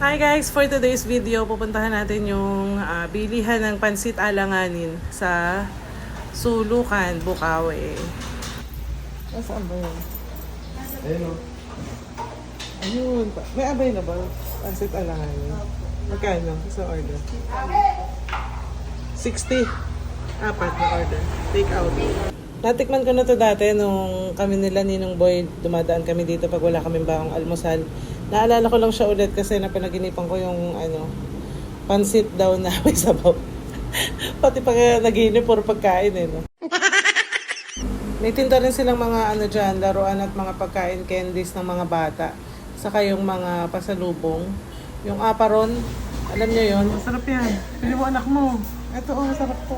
Hi guys! For today's video, pupuntahan natin yung bilihan ng pansit alanganin sa Sulukan, Bukawi. Saan ba yun? Ayun o. Ayun. May available pansit alanganin. Magkano? Sa order? 60. Apat na order. Take out. Natikman ko na to dati nung kami nila ni Ninong Boy, dumadaan kami dito pag wala kaming bakong almusal. Naalala ko lang siya ulit kasi napanaginipan ko yung pansit daw na may sabaw. Pati pag naginip puro pagkain no. May tinda rin silang mga dyan, laruan at mga pagkain, candies ng mga bata. Saka yung mga pasalubong. Yung aparon, alam niyo yun? Masarap yan. Pili mo anak mo. Ito masarap to.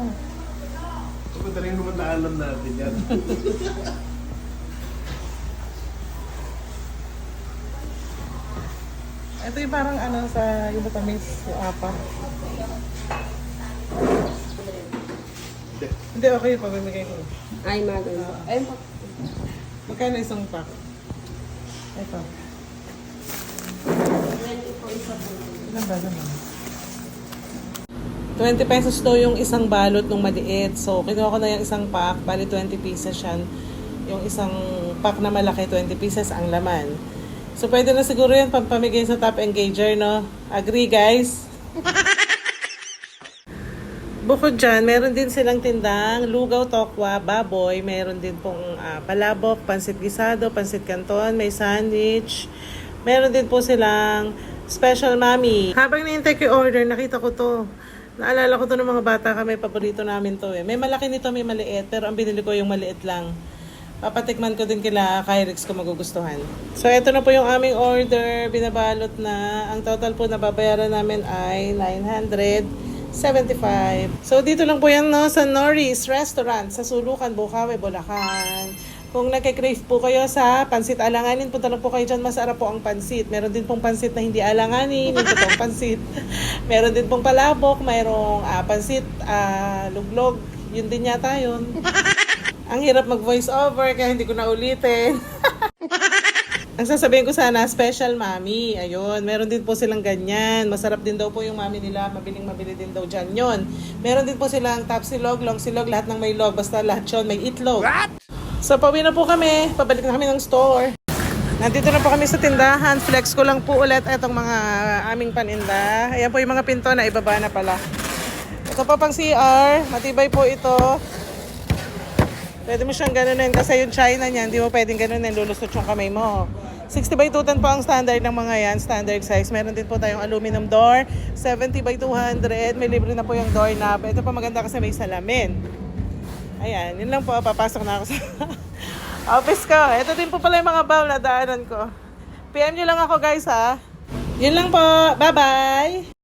Madaling naman na alam natin yan. Ito yung parang sa yung matamis, yung apa. Hindi, okay yung pamimigay ko. Ay, maganda. Ay, Magkano isang pack? Ito. 20 po isa po. Ilan ba naman? 20 pesos daw yung isang balot ng maliit. So, kinuha ko na yung isang pack. Bali, 20 pieces yan. Yung isang pack na malaki, 20 pieces ang laman. So, pwede na siguro yan pampamigay sa top engager, no? Agree, guys? Bukod dyan, meron din silang tindang lugaw, tokwa, baboy. Meron din pong palabok, pansit gisado, pansit canton, may sandwich. Meron din po silang special mami. Habang nihintay ko yung order, nakita ko to. Naalala ko to ng mga bata kami, paborito namin to eh. May malaki nito, may maliit, pero ang binili ko yung maliit lang. Papatikman ko din kila Kyrix kung magugustuhan. So, ito na po yung aming order. Binabalot na. Ang total po na babayaran namin ay 975. So, dito lang po yan no, sa Norris Restaurant sa Sulukan, Bukawi, Bulacan. Kung nagka-crave po kayo sa pansit alanganin, punta lang po kayo dyan. Masarap po ang pansit. Meron din pong pansit na hindi alanganin, yung totoong pansit. Meron din pong palabok, mayroong pansit luglog. Yun din yata yun. Ang hirap mag-voice over kaya hindi ko na ulitin. Ang sasabihin ko sana, special mami. Ayun, meron din po silang ganyan. Masarap din daw po yung mami nila. Mabiling-mabili din daw dyan yun. Meron din po silang top silog, long silog, lahat ng may log. Basta lahat yun, may itlog. What? So, pauwi na po kami. Pabalik na kami ng store. Nandito na po kami sa tindahan. Flex ko lang po ulit itong mga aming paninda. Ayan po yung mga pinto na ibaba na pala. Ito po pang CR. Matibay po ito. Pwede mo siyang ganunin kasi yung China niya, hindi mo pwedeng ganunin, lulusot yung kamay mo. 60 by 210 po ang standard ng mga yan, standard size. Meron din po tayong aluminum door, 70 by 200. May libre na po yung doorknob. Ito pa maganda kasi may salamin. Ayan, yun lang po. Papasok na ako sa office ko. Ito din po pala yung mga bowl na daanan ko. PM nyo lang ako guys ha. Yun lang po. Bye-bye!